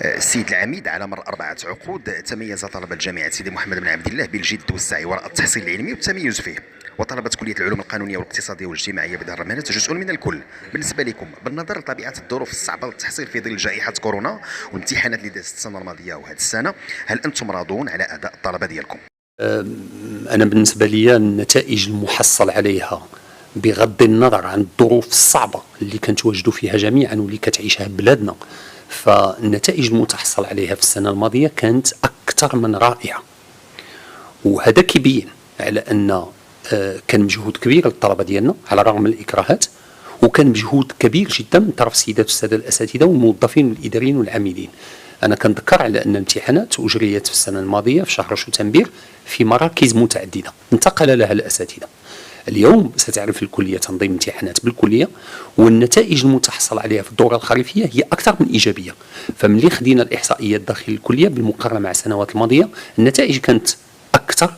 السيد العميد، على مر 4 عقود تميز طلبة جامعة سيدي محمد بن عبد الله بالجد والسعي وراء التحصيل العلمي والتميز فيه. وطلبة كلية العلوم القانونية والاقتصادية والاجتماعية بدار الرمانات جزء من الكل. بالنسبة لكم، بالنظر لطبيعة الظروف الصعبة للتحصيل في ظل جائحة كورونا والامتحانات اللي دازت السنة الماضية وهذه السنة، هل أنتم راضون على أداء الطلبة ديالكم؟ أنا بالنسبة لي النتائج المحصل عليها بغض النظر عن الظروف الصعبة اللي كنتواجدوا فيها جميعا واللي كتعيشها بلادنا، فالنتائج المتحصل عليها في السنة الماضية كانت أكثر من رائعة. وهذا كيبين على أن كان مجهود كبير للطلبة ديالنا على الرغم من الإكراهات، وكان مجهود كبير جدا من طرف السيدات والسادة الأساتذة والموظفين والإداريين والعاملين. أنا كنذكر على أن الامتحانات أجريت في السنة الماضية في شهر شتنبر في مراكز متعددة انتقل لها الأساتذة. اليوم ستعرف الكلية تنظيم امتحانات بالكلية، والنتائج المتحصل عليها في الدورة الخريفية هي أكثر من إيجابية. فملي خدينا الإحصائيات داخل الكلية بالمقارنة مع السنوات الماضية، النتائج كانت أكثر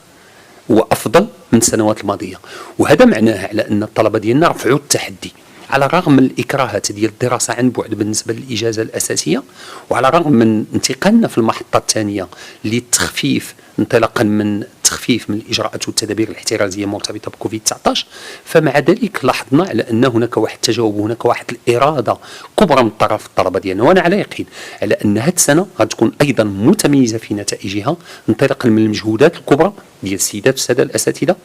وأفضل من السنوات الماضية، وهذا معناه على أن الطلبة ديالنا رفعوا التحدي على الرغم من الإكراهات ديال الدراسة عن بعد بالنسبة للإجازة الأساسية، وعلى الرغم من انتقالنا في المحطة الثانية للتخفيف انطلاقا من التخفيف من الإجراءات والتدابير الاحترازية المرتبطة بكوفيد 19. فمع ذلك لاحظنا على أن هناك واحد التجاوب وهناك واحد الإرادة كبرى من طرف الطلبة ديالنا، وأنا على يقين على أن هذه السنة غتكون أيضا متميزة في نتائجها انطلاقا من المجهودات الكبرى ديال السيدات والسادة الأساتذة،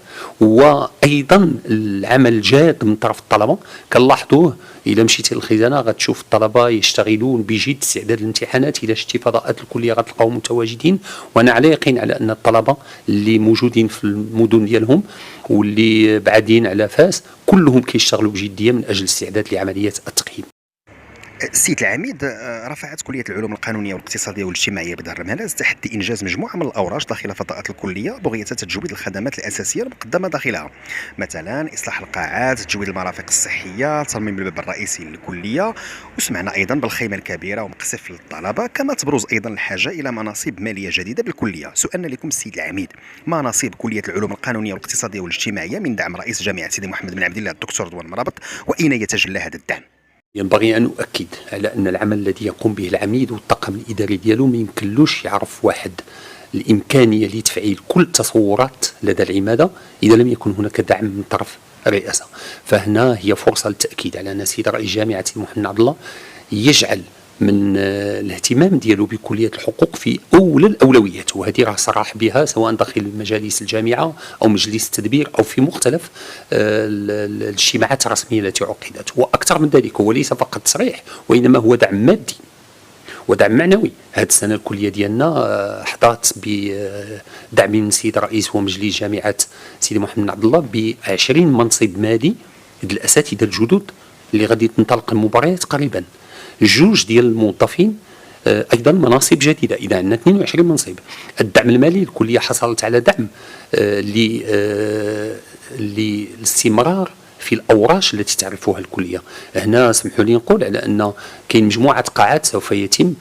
وأيضا العمل الجاد من طرف الطلبة. كنلاحظوه إذا مشيتي للخزانة غتشوف الطلبة يشتغلون بجد استعداد الامتحانات. إذا شتي فضاءات الكلية غتلقاو متواجدين، وأنا على يقين على أن الطلبة اللي موجودين في المدن ديالهم واللي بعادين على فاس كلهم كيشتغلوا بجدية من أجل الاستعداد لعملية التقييم. السيد العميد، رفعت كلية العلوم القانونية والاقتصادية والاجتماعية بدار الرمانات تحدي إنجاز مجموعة من الأوراش داخل فضاءات الكلية بغية تجويد الخدمات الأساسية المقدمة داخلها، مثلا إصلاح القاعات، تجويد المرافق الصحية، ترميم الباب الرئيسي للكلية، وسمعنا أيضا بالخيمة الكبيرة ومقصف للطلبة، كما تبرز أيضا الحاجة إلى مناصب مالية جديدة بالكلية. سؤالنا لكم السيد العميد، ما نصيب كلية العلوم القانونية والاقتصادية والاجتماعية من دعم رئيس جامعة سيدي محمد بن عبد الله الدكتور رضوان مرابط، وأين يتجلى هذا الدعم؟ ينبغي أن أؤكد على أن العمل الذي يقوم به العميد والطاقم الإداري ديالو ما يمكنلوش يعرف واحد الإمكانية لتفعيل كل التصورات لدى العمادة إذا لم يكن هناك دعم من طرف الرئاسة. فهنا هي فرصة للتأكيد على أن السيد رئيس جامعة محمد بن عبد الله يجعل من الاهتمام ديالو بكلية الحقوق في أولى الأولويات، وهذه راه صراح بها سواء داخل مجالس الجامعة أو مجلس التدبير أو في مختلف الاجتماعات الرسمية التي عقدت. وأكثر من ذلك هو ليس فقط تصريح، وإنما هو دعم مادي ودعم معنوي. هذه السنة الكلية ديالنا حظات بدعم من السيد رئيس ومجلس جامعة سيدي محمد بن عبد الله ب20 منصب مالي للأساتذة الجدد اللي غادي تنطلق المباريات قريبا. جوج ديال الموظفين ايضا مناصب جديده، اذا عندنا 22 منصب. الدعم المالي الكليه حصلت على دعم للاستمرار في الاوراش التي تعرفها الكليه. هنا سمحوا لي نقول على ان كاين مجموعه قاعات سوف يتم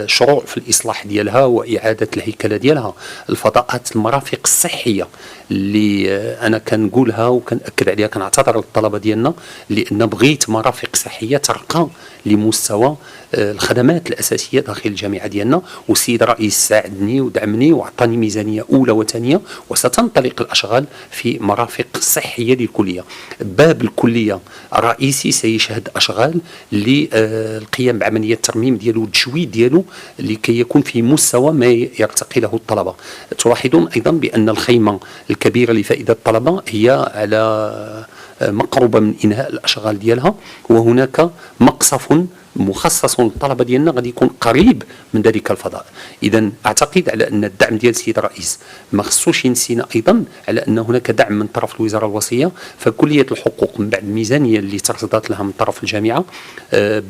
شروع في الإصلاح ديالها وإعادة الهيكلة ديالها. الفضاءات المرافق الصحية اللي أنا كنقولها وكنأكد عليها، كنعتذر للطلبة ديالنا لأن بغيت مرافق صحية ترقى لمستوى الخدمات الأساسية داخل الجامعة ديالنا، والسيد الرئيس ساعدني ودعمني وعطاني ميزانية أولى وثانية، وستنطلق الأشغال في مرافق صحية للكلية. باب الكلية الرئيسي سيشهد أشغال للقيام بعملية الترميم ديالو والتجويد ديالو لكي يكون في مستوى ما يرتقي له الطلبة. تلاحظون أيضا بأن الخيمة الكبيرة لفائدة الطلبة هي على مقربة من إنهاء الأشغال ديالها، وهناك مقصف مخصص للطلبة ديالنا غادي يكون قريب من ذلك الفضاء. إذا أعتقد على أن الدعم ديال السيد الرئيس ما خصوش ينسينا أيضا على أن هناك دعم من طرف الوزارة الوصية. فكلية الحقوق من بعد الميزانية اللي ترصدت لها من طرف الجامعة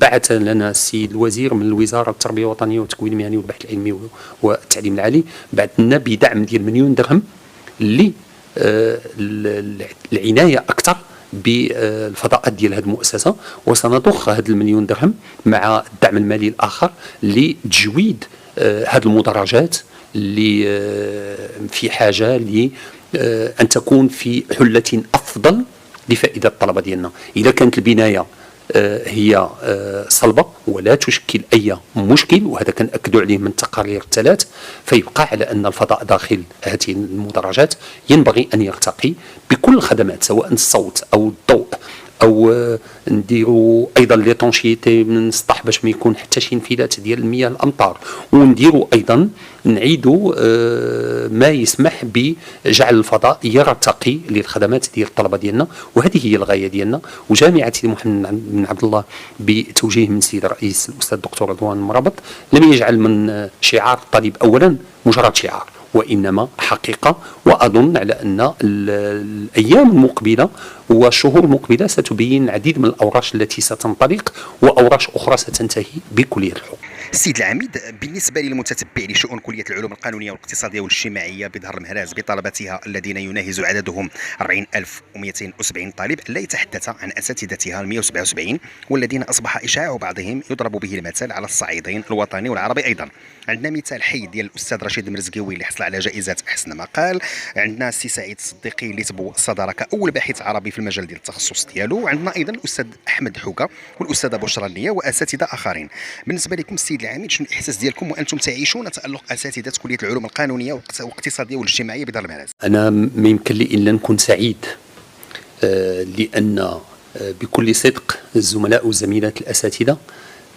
بعث لنا السيد الوزير من الوزارة التربية الوطنية والتكوين المهني والبحث العلمي والتعليم العالي، بعث لنا بدعم ديال 1,000,000 درهم للعناية أكثر بالفضاءات ديال هذه المؤسسة، وسنضخ هذا 1,000,000 درهم مع الدعم المالي الآخر لتجويد هذه المدرجات اللي في حاجة لأن تكون في حلة أفضل لفائدة الطلبة ديالنا. إذا كانت البناية هي صلبة ولا تشكل أي مشكل، وهذا كنأكدوا عليه من التقارير الثلاث. فيبقى على أن الفضاء داخل هذه المدرجات ينبغي أن يرتقي بكل الخدمات، سواء الصوت أو الضوء او نديروا ايضا ليطونشيتي من السطح باش ما يكون حتى شي انفلات ديال المياه الامطار، ونديروا ايضا نعيدوا ما يسمح بجعل الفضاء يرتقي للخدمات ديال الطلبه ديالنا، وهذه هي الغايه ديالنا. وجامعه سيدي محمد بن عبد الله بتوجيه من السيد الرئيس الاستاذ الدكتور رضوان المرابط لم يجعل من شعار الطالب اولا مجرد شعار، وإنما حقيقة. وأظن على أن الأيام المقبلة والشهور المقبلة ستبين العديد من الأوراش التي ستنطلق، وأوراش أخرى ستنتهي بكلية الحقوق. السيد العميد، بالنسبة للمتتبع لشؤون كلية العلوم القانونية والاقتصادية والاجتماعية بظهر مهراز بطلبتها الذين يناهز عددهم 40270 طالب، لا يتحدث عن أساتذتها 177 والذين أصبح إشاعة بعضهم يضرب به المثل على الصعيدين الوطني والعربي أيضا. عندنا مثال حي ديال الأستاذ رشيد المرزقاوي اللي حصل على جائزة أحسن مقال، عندنا السي سعيد الصديقي اللي تبوأ الصدارة كأول باحث عربي في المجال ديال التخصص ديالو، وعندنا أيضا الأستاذ أحمد حوكا والأستاذة بشرى النية وأساتذة آخرين. بالنسبة لكم السيد العميد، شنو الإحساس ديالكم وأنتم تعيشون تألق أساتذة كلية العلوم القانونية والاقتصادية والاجتماعية بدار المهراز؟ أنا ما يمكن لي إلا نكون سعيد، لأن بكل صدق الزملاء والزميلات الأساتذة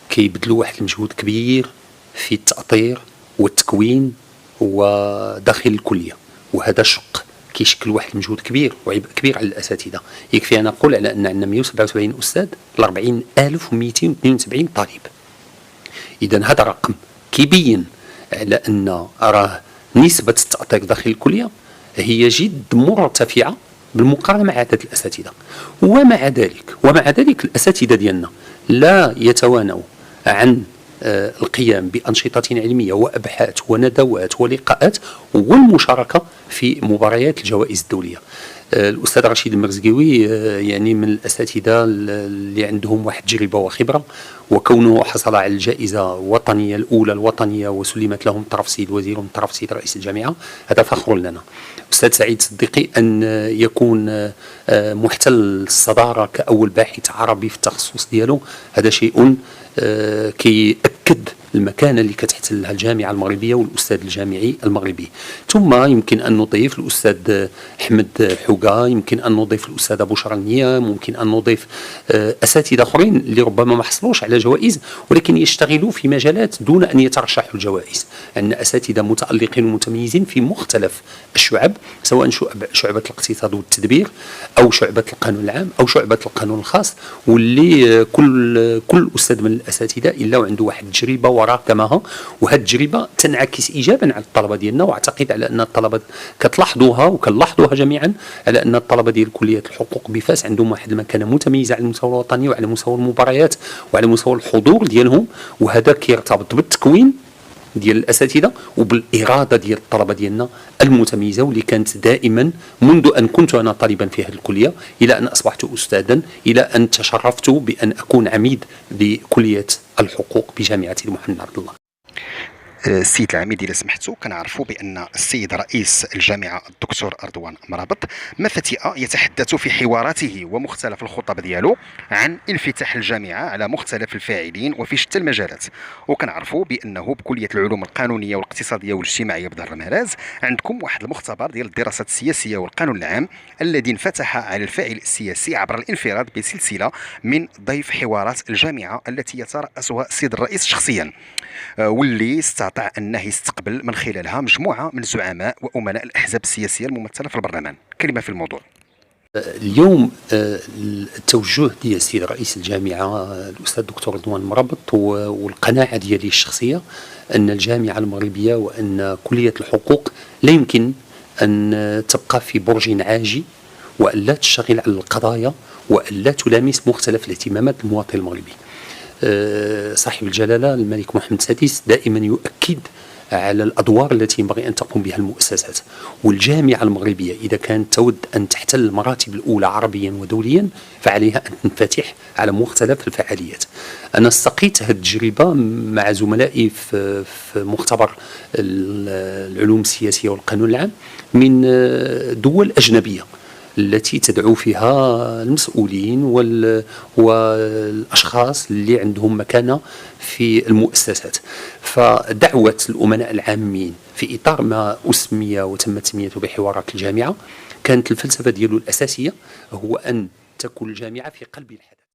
كيبذلوا واحد المجهود كبير في التأطير والتكوين وداخل الكلية، وهذا شق كيشكل واحد المجهود كبير وعبء كبير على الأساتذة. يكفي أن نقول على أن عندنا 177 أستاذ ل 40272 طالب. إذا هذا رقم كيبين على أن راه نسبة التأطير داخل الكلية هي جد مرتفعة بالمقارنة مع عدد الأساتذة. ومع ذلك الأساتذة ديالنا لا يتوانوا عن القيام بأنشطة علمية وأبحاث وندوات ولقاءات والمشاركة في مباريات الجوائز الدولية. الأستاذ رشيد المرزقاوي يعني من الأساتذة اللي عندهم واحد تجربة وخبرة، وكونه حصل على الجائزة الوطنية الأولى الوطنية وسلمت لهم طرف سيد الوزير ومن طرف سيد رئيس الجامعة، هذا فخر لنا. أستاذ سعيد صديقي أن يكون محتل الصدارة كأول باحث عربي في التخصص ديالو، هذا شيء كيأكد المكانة اللي كتحتلها الجامعة المغربية والأستاذ الجامعي المغربي. ثم يمكن أن نضيف الأستاذ أحمد حوقا، يمكن أن نضيف الأستاذة بشرى النية، ممكن أن نضيف أساتذة آخرين اللي ربما ما حصلوش على جوائز ولكن يشتغلوا في مجالات دون أن يترشحوا الجوائز. عندنا أساتذة متألقين ومتميزين في مختلف الشعب، سواء شعبة الاقتصاد والتدبير أو شعبة القانون العام أو شعبة القانون الخاص، واللي كل أستاذ من الأساتذة إلا وعنده واحد تجربة وراكمها، وهذه التجربة تنعكس إيجابا على الطلبة ديالنا. واعتقد على أن الطلبة كتلاحظوها وكنلاحظوها جميعا على أن الطلبة ديال كلية الحقوق بفاس عندهم واحد المكانة متميزة على المستوى الوطني وعلى مستوى المباريات وعلى مستوى الحضور ديالهم، وهذا كيرتبط بالتكوين ديال الأساتذة وبالإرادة ديال الطلبة ديالنا المتميزة، واللي كانت دائما منذ أن كنت أنا طالبا في هذه الكلية إلى أن أصبحت أستاذا إلى أن تشرفت بأن أكون عميد لكلية الحقوق بجامعة محمد بن عبد الله. السيد العميد، إذا سمحتوا كنعرفوا بأن السيد رئيس الجامعة الدكتور رضوان مرابط ما فتئ يتحدث في حواراته ومختلف الخطب ديالو عن انفتاح الجامعة على مختلف الفاعلين وفي شتى المجالات، وكنعرفوا بأنه بكلية العلوم القانونية والاقتصادية والاجتماعية بدار المهراز عندكم واحد المختبر ديال الدراسات السياسية والقانون العام الذي انفتح على الفاعل السياسي عبر الانفراد بسلسلة من ضيف حوارات الجامعة التي يترأسها السيد الرئيس شخصيا، واللي استطاع أنه يستقبل من خلالها مجموعة من زعماء وأمناء الأحزاب السياسية الممثلة في البرلمان. كلمة في الموضوع. اليوم التوجه ديال السيد رئيس الجامعة الأستاذ الدكتور رضوان مرابط والقناعة ديالي الشخصية أن الجامعة المغربية وأن كلية الحقوق لا يمكن أن تبقى في برج عاجي وأن لا تشتغل على القضايا وأن لا تلامس مختلف الاهتمامات المواطن المغربي. صاحب الجلالة الملك محمد السادس دائما يؤكد على الأدوار التي ينبغي أن تقوم بها المؤسسات، والجامعة المغربية إذا كانت تود أن تحتل المراتب الأولى عربيا ودوليا فعليها أن تنفتح على مختلف الفعاليات. أنا استقيت هذه التجربة مع زملائي في مختبر العلوم السياسية والقانون العام من دول أجنبية، التي تدعو فيها المسؤولين والأشخاص اللي عندهم مكانة في المؤسسات. فدعوة الأمناء العامين في إطار ما أسمي وتم تسميته بحوارات الجامعة، كانت الفلسفة ديالو الأساسية هو أن تكون الجامعة في قلب الحدث.